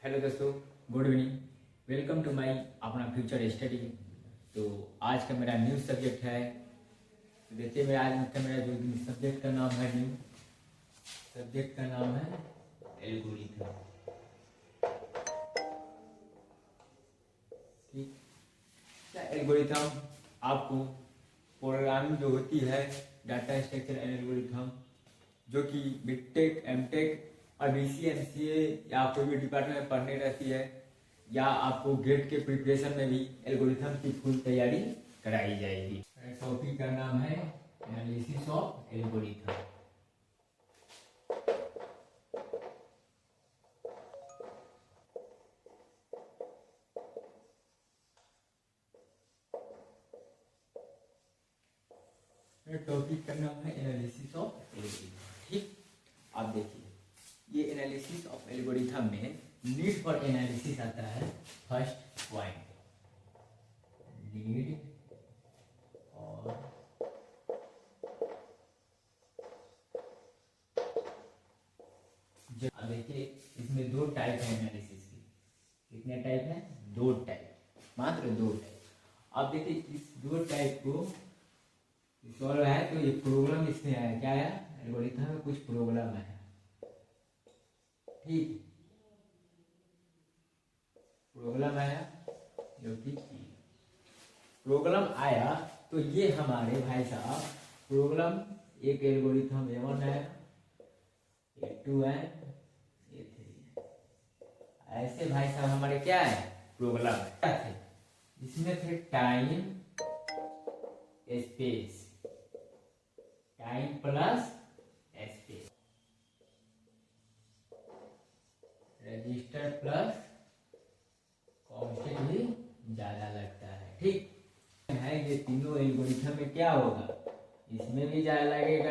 Hello दोस्तों, good evening. Welcome to my अपना future study. तो आज का मेरा न्यू सब्जेक्ट है। तो देखिए मेरा जो सब्जेक्ट का नाम है, न्यू सब्जेक्ट का नाम है एल्गोरिथम। ठीक, एल्गोरिथम आपको प्रोग्रामिंग जो होती है, डाटा स्ट्रक्चर एंड एल्गोरिथम, जो कि बीटेक, एमटेक और BCA या कोई भी डिपार्टमेंट में पढ़ने रहती है, या आपको गेट के प्रिपरेशन में भी एल्गोरिथम की फुल तैयारी कराई जाएगी। टॉपिक का नाम है एनालिसिस ऑफ एल्गोरिथम। टॉपिक का नाम है एनालिसिस ऑफ एल्गोरिथम। ठीक, आप देखिए, ये एनालिसिस ऑफ एल्गोरिथम में नीड फॉर एनालिसिस आता है। फर्स्ट पॉइंट, नीड और अब देखिए, इसमें दो टाइप है एनालिसिस की। कितने टाइप है? दो टाइप, मात्र दो टाइप। अब देखिए, इस दो टाइप को सॉल्व है तो ये प्रॉब्लम इसमें आया। क्या है? एल्गोरिथम में कुछ प्रॉब्लम है। ठीक, प्रॉब्लम आया, जो कि प्रॉब्लम आया तो ये हमारे भाई साहब प्रॉब्लम, एक एल्गोरिथम A1 है, A2 है, A3 है। ऐसे भाई साहब हमारे क्या है? प्रॉब्लम है। इसमें थे time, space, time plus space, register plus constant भी ज्यादा लगता है। ठीक है, ये तीनों एल्गोरिथम में क्या होगा? इसमें भी ज्यादा लगेगा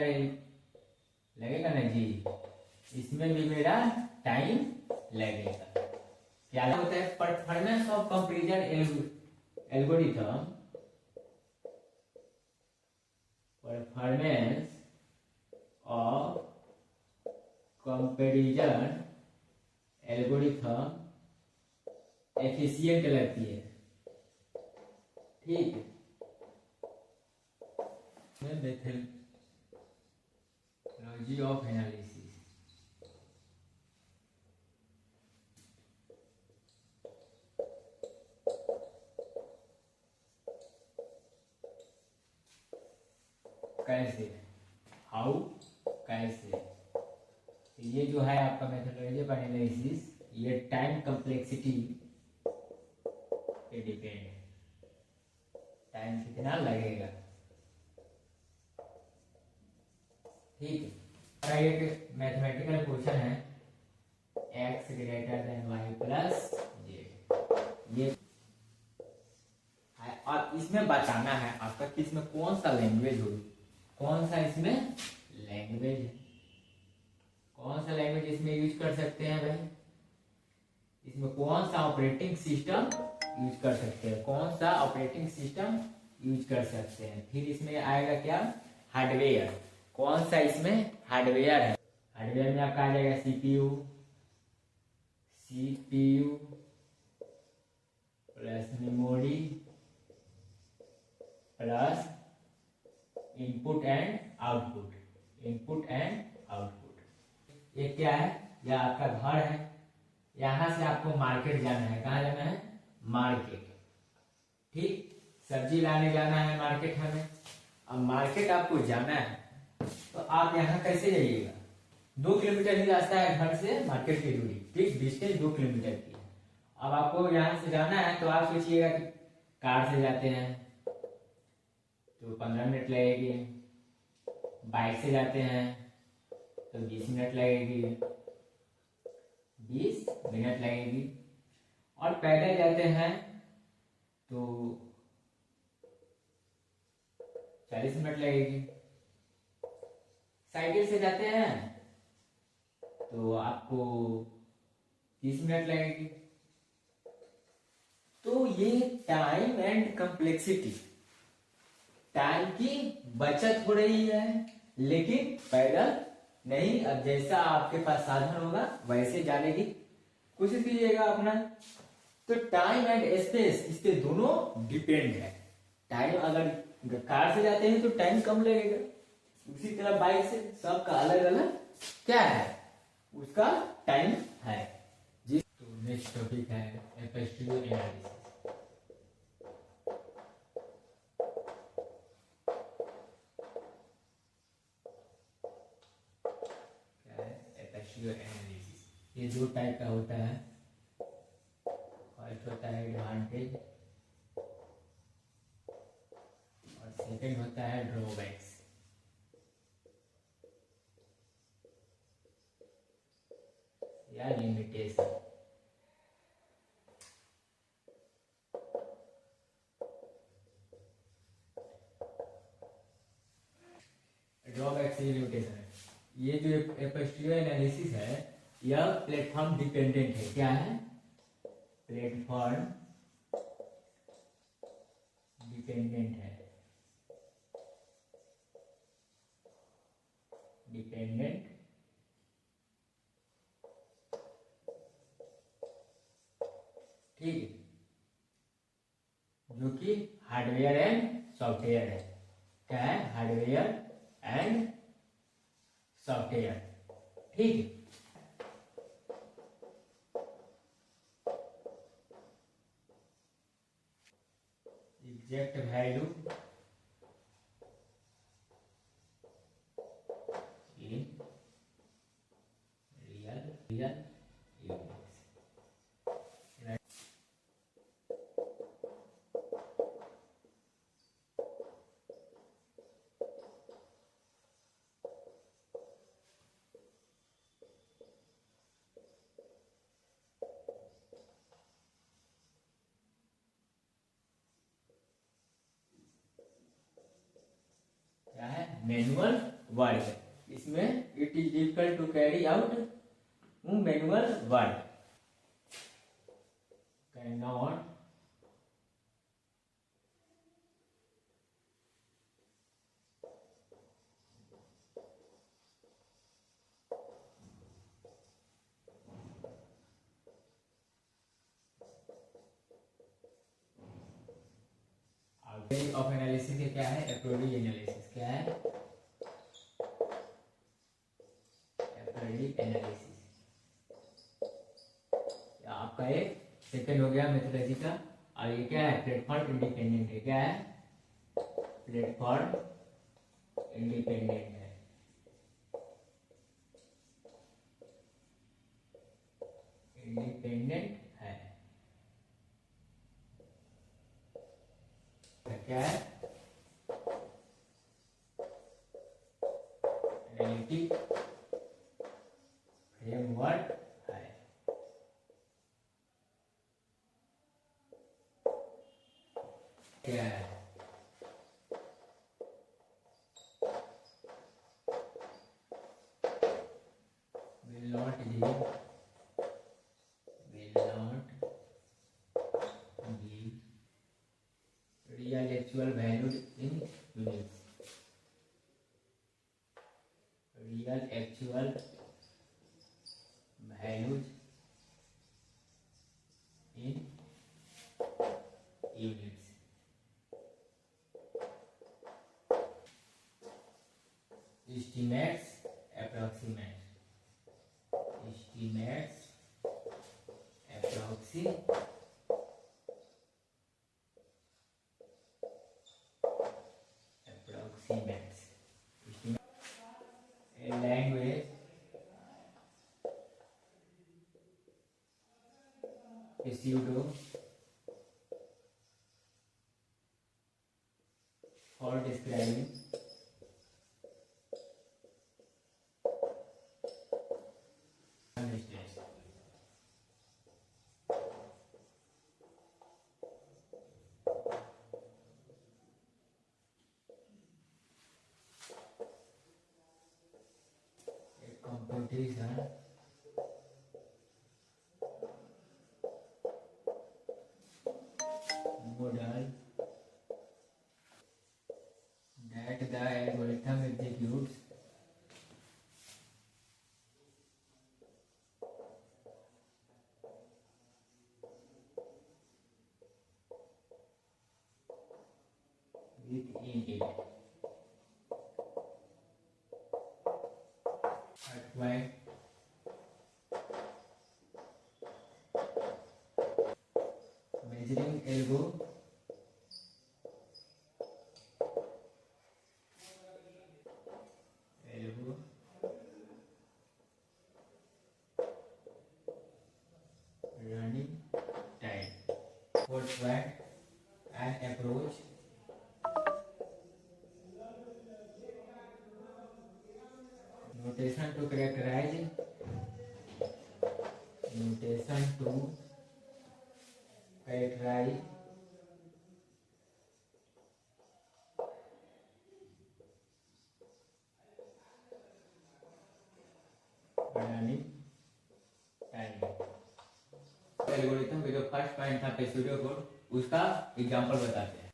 ना जी, इसमें भी मेरा टाइम लगेगा। क्या होता है? Performance of comparison algorithm, performance of comparison algorithm efficient लगती है। ठीक, मेथडोलॉजी ऑफ एनालिसिस। कैसे, हाउ, कैसे। ये जो है आपका मेथडोलॉजी ऑफ एनालिसिस, ये टाइम कम्प्लेक्सिटी पे डिपेंड है। टाइम कितना लगेगा। ठीक है, एक मैथमेटिकल क्वेश्चन है, x greater than y plus Z. ये है और इसमें बताना है आपका कि इसमें कौन सा लैंग्वेज हो, कौन सा इसमें लैंग्वेज है, कौन सा लैंग्वेज इसमें यूज कर सकते हैं भाई। इसमें कौन सा ऑपरेटिंग सिस्टम यूज कर सकते हैं, कौन सा ऑपरेटिंग सिस्टम यूज कर सकते हैं। फिर इसमें आएगा क्या? हार्डवेयर। कौन सा इसमें हार्डवेयर है? हार्डवेयर में आपका आ जाएगा CPU plus memory plus input and output. ये क्या है? यह आपका घर है। यहां से आपको मार्केट जाना है। कहाँ जाना है? मार्केट। ठीक, सब्जी लाने जाना है मार्केट हमें। अब मार्केट आपको जाना है तो आप यहाँ कैसे जाइएगा? 2 किलोमीटर ही रास्ता है घर से मार्केट की दूरी। ठीक, डिस्टेंस 2 किलोमीटर की है। अब आपको यहाँ से जाना है तो आप सोचिएगा कि कार से जाते हैं तो 15 मिनट लगेगी, बाइक से जाते हैं तो 20 मिनट लगेगी, 20 मिनट लगेगी, और पैदल जाते हैं तो 40 मिनट लगेगी। साइकिल से जाते हैं तो आपको 30 मिनट लगेगी। तो ये टाइम एंड कम्प्लेक्सिटी, टाइम की बचत हो रही है, लेकिन पैदल नहीं। अब जैसा आपके पास साधन होगा वैसे जाने की कोशिश कीजिएगा अपना। तो टाइम एंड स्पेस इसके दोनों डिपेंड है। टाइम अगर कार से जाते हैं तो टाइम कम लगेगा, उसी तरह बाइक से सबका अलग अलग क्या है, उसका टाइम है। जी तो नेक्स्ट टॉपिक है एपस्टिमल एनालिसिस। क्या है एपस्टिमल एनालिसिस? ये दो टाइप का होता है। फर्स्ट होता है एडवांटेज और सेकंड होता है ड्रॉबैक्स। या लिमिटेशन। ड्रॉबैक्स या लिमिटेशन है। ये जो एपस्टिमल एनालिसिस है यह प्लेटफॉर्म डिपेंडेंट है। क्या है? प्लेटफॉर्म डिपेंडेंट है। डिपेंडेंट ठीक है, जो कि हार्डवेयर एंड सॉफ्टवेयर है। क्या है? Hardware and software. ठीक है। Exact value in real units. क्या है? Manual work. इसमें it is difficult to carry out manual work. Can not of analysis के क्या है? एप्रोडी एनालिसिस। क्या है? एप्रोडी एनालिसिस। आपका एक सेकंड हो गया मेथोडोलॉजी का। और ये क्या है? प्लेटफॉर्म इंडिपेंडेंट है। क्या है? प्लेटफॉर्म इंडिपेंडेंट है। इंडिपेंडेंट है। क्या है? एनालिटिक फ्रेमवर्क है। क्या है? will not give real actual valued in units. Real actual values in units. Estimates, approximate. Estimates, approximate. Approximates. A language pseudo for describing mistakes. A competition model that the algorithm executes with in it. Right. Measuring elbow. Running time. Fourth one, and approach. Notation to characterize. Notation to characterize. Running time. Algorithm का जो first point था procedure code उसका example बताते हैं।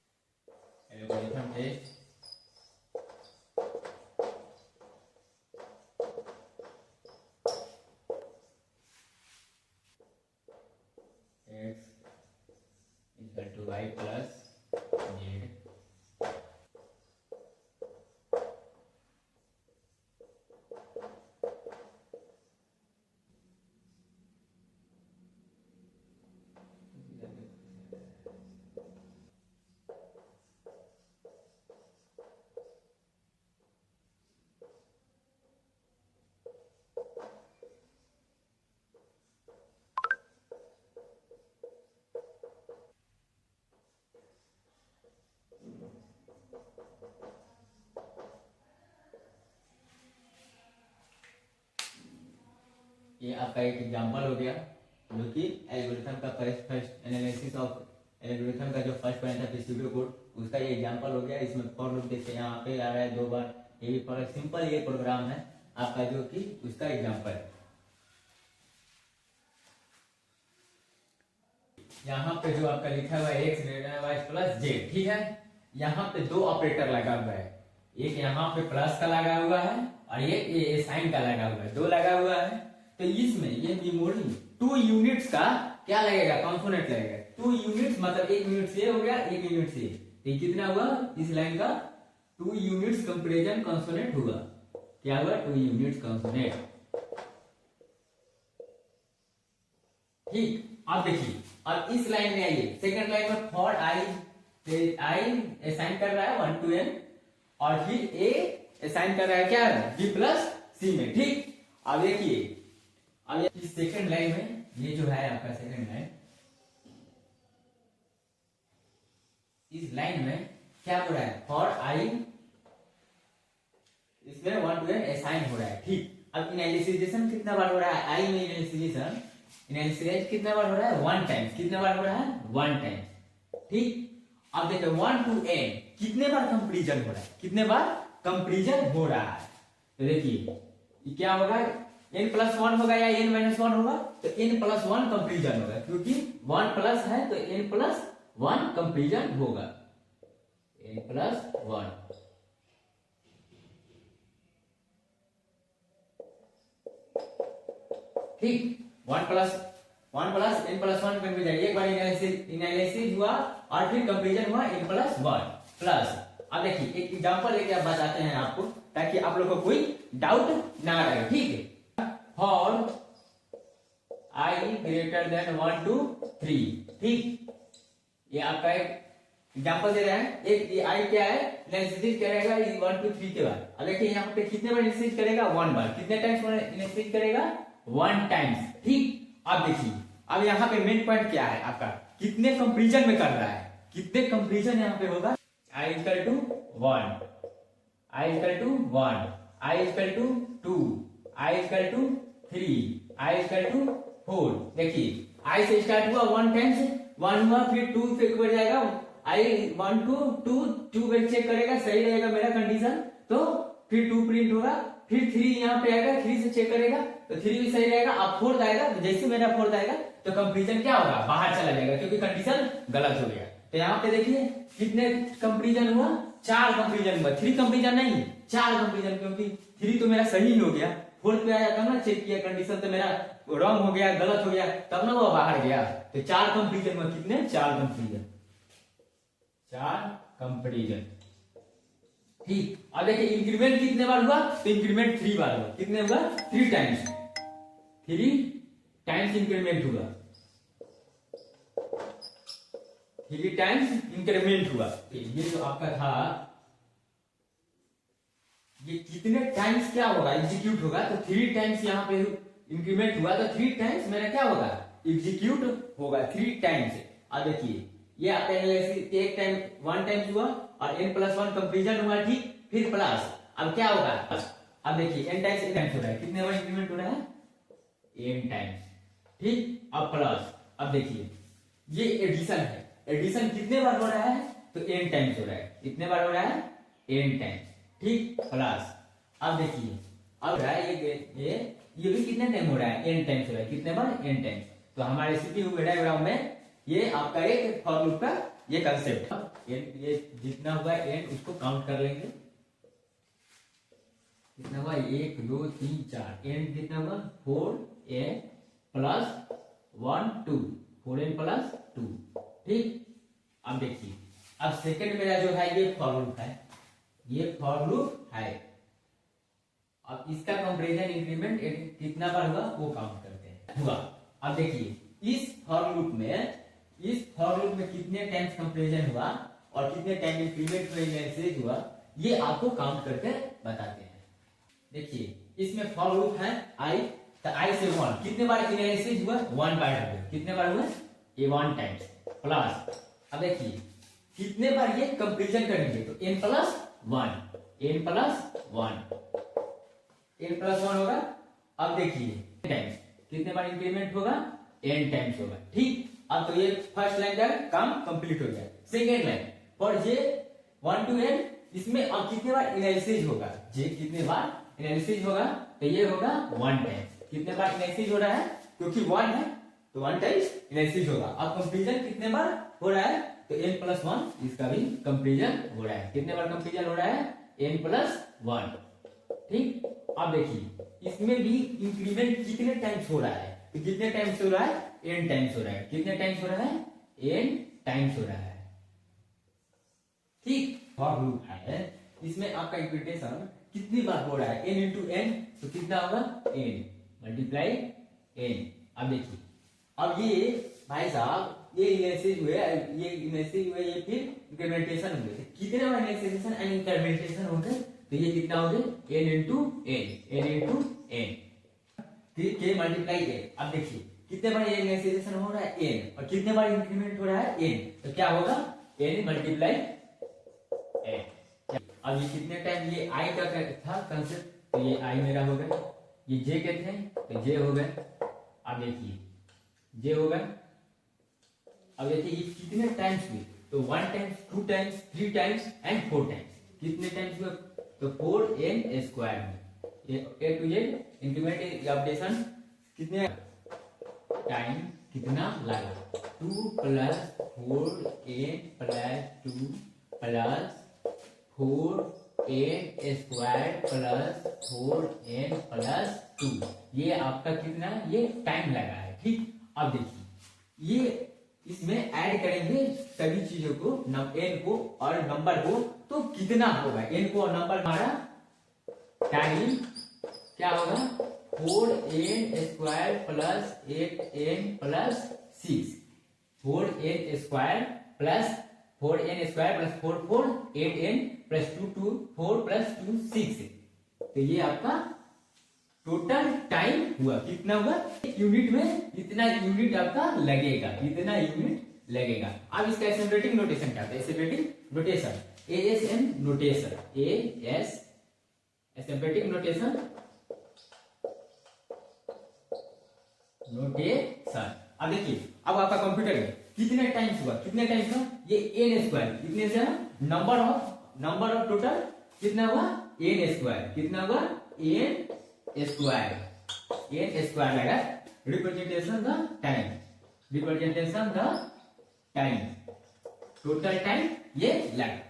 Algorithm test x equal to y plus z ये आपका एक example हो गया जो कि एल्गोरिथम का फर्स्ट एनालिसिस ऑफ एल्गोरिथम का जो फर्स्ट पॉइंट था प्रोसीड्यूर कोड उसका ये एग्जांपल हो गया। इसमें फॉर लूप देखते हैं यहाँ पे आ रहा है 2 बार, ये भी फॉर सिंपल ये प्रोग्राम है आपका जो कि उसका एग्जांपल है। यहाँ पे जो आपका लिखा हुआ है x greater y plus z, ठीक है। यहाँ पे 2 ऑपरेटर लगा हुआ है, एक यहाँ पे प्लस का लगा हुआ है और ये साइन का लगा हुआ है, 2 लगा हुआ है। तो इसमें ये मेमोरी 2 यूनिट्स का क्या लगेगा, कंपोनेंट लगेगा। 2 यूनिट्स मतलब 1 यूनिट से हो गया, 1 यूनिट से, तो कितना हुआ इस लाइन का 2 यूनिट्स कंपैरिजन कंपोनेंट हुआ। क्या हुआ 2 यूनिट्स कंपोनेंट, ठीक। अब देखिए अब इस लाइन में आइए, सेकंड लाइन में फॉर आई असाइन कर रहा है 1 to n और फिर a असाइन कर रहा है क्या b प्लस c में, ठीक। अब देखिए अब इस सेकंड लाइन में ये जो है आपका सेकंड लाइन, इस लाइन में क्या हो रहा है फॉर आई, इसमें 1 to n असाइन हो रहा है, ठीक। अब इनिशियलाइजेशन कितना बार हो रहा है, आई में इनिशियलाइज कितना बार हो रहा है 1 टाइम्स, कितना बार हो रहा है 1 टाइम्स, ठीक। अब देखो 1 to n कितने बार कंपैरिजन हो रहा है, कितने बार कंपैरिजन हो रहा है। तो देखिए क्या होगा n+1 होगा या n-1 होगा, तो n+1 कंपैरिजन होगा क्योंकि 1 प्लस है तो n+1 कंपैरिजन होगा, n+1, ठीक। 1 प्लस n+1 कंपैरिजन, एक बार एनालिसिस हुआ और फिर कंपैरिजन हुआ n+1 प्लस। अब देखिए एक एग्जांपल लेके आप बताते हैं आपको ताकि आप लोग को कोई डाउट ना रहे, ठीक है। For i greater than 1 to 3, ठीक। ये आपका एक एग्जांपल दे रहा है, एक ये i क्या है इनिशियलाइज करेगा 1 to 3 के बाद। अब देखिए यहाँ पे कितने बार इनिशियलाइज करेगा 1 बार, कितने टाइम्स इनिशियलाइज करेगा 1 टाइम्स, ठीक। अब देखिए अब यहाँ पे मेन पॉइंट क्या है आपका, कितने कंपैरिजन में कर रहा है, कितने कंपैरिजन यहाँ पे होगा, i equal to 1, i equal to 1, i equal to 2, i equal to 3, i equal to 4। देखिए i से स्टार्ट हुआ 1 टाइम्स, 1 हुआ फिर 2 से बढ़ जाएगा, i 1 to 2 बार चेक करेगा सही रहेगा मेरा कंडीशन, तो फिर 2 प्रिंट होगा, फिर 3 यहाँ पे आएगा, 3 से चेक करेगा तो 3 भी सही रहेगा। अब 4 आएगा तो जैसे मेरा 4 आएगा तो कंपैरिजन क्या होगा बाहर चला जाएगा क्योंकि कंडीशन गलत हो गया। तो यहाँ पे देखिए कितने कंपैरिजन हुआ, 4 कंपैरिजन हुआ, 3 कंपैरिजन नहीं 4 कंपैरिजन, क्योंकि 3 तो मेरा सही हो गया, 4 पे आया तब ना चेक किया कंडीशन तो मेरा रॉन्ग हो गया, गलत हो गया, तब ना वो बाहर गया। तो 4 कंपैरिजन हुआ, कितने 4 कंपैरिजन, 4 कंपैरिजन। ठीक। अब देखिए इंक्रीमेंट कितने बार हुआ, तो इंक्रीमेंट 3 बार हुआ। कितने हुआ, 3 टाइम्स, 3 टाइम्स इंक्रीमेंट हुआ, 3 टाइम्स इंक्रीमेंट हुआ। ये जो आपका था, ये कितने टाइम्स क्या होगा, एग्जीक्यूट होगा, तो 3 टाइम्स यहाँ पे इंक्रीमेंट हुआ, तो 3 टाइम्स मेरा क्या होगा, एग्जीक्यूट होगा 3 टाइम्स। अब देखिए ये आपका एनालिसिस एक टाइम 1 टाइम्स हुआ और n+1 कंपेरिजन हुआ, ठीक। फिर प्लस, अब क्या होगा, अब देखिए n टाइम्स हो रहा है, कितने बार इंक्रीमेंट हो रहा है, n टाइम्स, ठीक। अब प्लस, अब देखिए ये एडिशन है, एडिशन कितने बार हो रहा है, तो n टाइम्स हो रहा है, कितने बार हो रहा है, n टाइम्स, ठीक। प्लस, अब देखिए अब रहा है ये भी कितने टाइम हो रहा है, n टाइम्स हो रहा है, कितने बार, n टाइम्स। तो हमारे CPU डायग्राम में ये आपका एक फॉर लूप का ये कंसेप्ट, ये जितना हुआ n उसको काउंट कर लेंगे, कितना हुआ, 1 2 3 4, n कितना हुआ, 4n प्लस 1 2, 4n प्लस 2, ठीक। अब देखिए अब सेकंड मेरा जो है ये फॉर लूप है, ये फॉर लूप है। अब इसका कंपैरिजन इंक्रीमेंट कितना बार हुआ वो काउंट करते हैं, हुआ। अब देखिए इस फॉर लूप में कितने टाइम्स कंपैरिजन हुआ और कितने टाइम इंक्रीमेंट हुआ, ये आपको काउंट करके बताते हैं। देखिए इसमें फॉर लूप है i, तो i से 1 कितने बार एनालिसिस हुआ, 1 बार हुआ, कितने बार हुआ, ये 1 टाइम्स। प्लस, अब देखिए कितने बार ये कंपैरिजन करेंगे, तो n प्लस 1 होगा। अब देखिए टाइम्स, कितने बार इंक्रीमेंट होगा, n टाइम्स होगा, ठीक। अब तो ये फर्स्ट लाइन का काम कंप्लीट हो गया। Second line for j 1 to n, इसमें अब कितने बार एनालिसिस होगा, j कितने बार एनालिसिस होगा, तो ये होगा 1 टाइम्स। कितने बार एनालिसिस हो रहा है, क्योंकि 1 है तो 1 टाइम्स एनालिसिस होगा। अब कंपैरिजन कितने बार हो रहा है, तो n+1, इसका भी कंपैरिजन हो रहा है। कितने बार कंपैरिजन हो रहा है, n+1, ठीक। अब देखिए इसमें भी इंक्रीमेंट कितने टाइम्स हो रहा है, तो कितने टाइम्स हो रहा है, n टाइम्स हो रहा है। कितने टाइम्स हो रहा है, n टाइम्स हो रहा है, ठीक। फॉर लूप है, इसमें आपका इंप्लीमेंटेशन कितनी बार हो रहा है, n इंटू n, तो कितना होगा, n मल्टीप्लाई n। अब देखिए अब ये भाई साहब ये इनिशिएट हुए, ये फिर इंक्रीमेंटेशन हुए, तो कितने बार इनिशिएशन एंड इंक्रीमेंटेशन हो गए, तो ये कितना हो गया, n इंटू n, फिर k मल्टीप्लाई n। अब देखिए कितने बार ये इनिशिएशन हो रहा है, n, और कितने बार इंक्रीमेंट हो रहा है, n, तो क्या होगा, n मल्टीप्लाई n। अब ये कितने टाइम, ये i का था कंसेप्ट, तो ये i मेरा हो गया, ये j के थे तो j हो गए। अब देखिए j हो गए। अब देखिए ये कितने टाइम्स हुए, तो 1 times, 2 times, 3 times and 4 times. कितने टाइम्स हुए, तो 4n स्क्वायर में A to Z increment updation कितने टाइम कितना लगा, 2 + 4n + 2 + 4n स्क्वायर + 4n + 2, ये आपका कितना, ये टाइम लगा है, ठीक। अब देखिए ये इसमें ऐड करेंगे सभी चीजों को, n को और नंबर को, तो कितना होगा, n को और नंबर हमारा टाइम क्या होगा, 4n square + 8n + 6, 4n square + 4n square + 4 4 8n + 2 2 4 + 2 6, तो ये आपका टोटल टाइम हुआ, कितना हुआ, यूनिट में इतना यूनिट आपका लगेगा, इतना यूनिट लगेगा। अब इसका एसेम्बलिंग नोटेशन क्या है, assembling notation, ASN notation, AS assembling notation, अब देखिए अब आपका कंप्यूटर में कितने टाइम्स हुआ, कितने टाइम्स हुआ, ये n स्क्वायर, कितने से नंबर ऑफ टोटल कितना हुआ, n स्क्वायर, कितना हुआ, n स्क्वायर लगा, representation the time, total time ये लगा।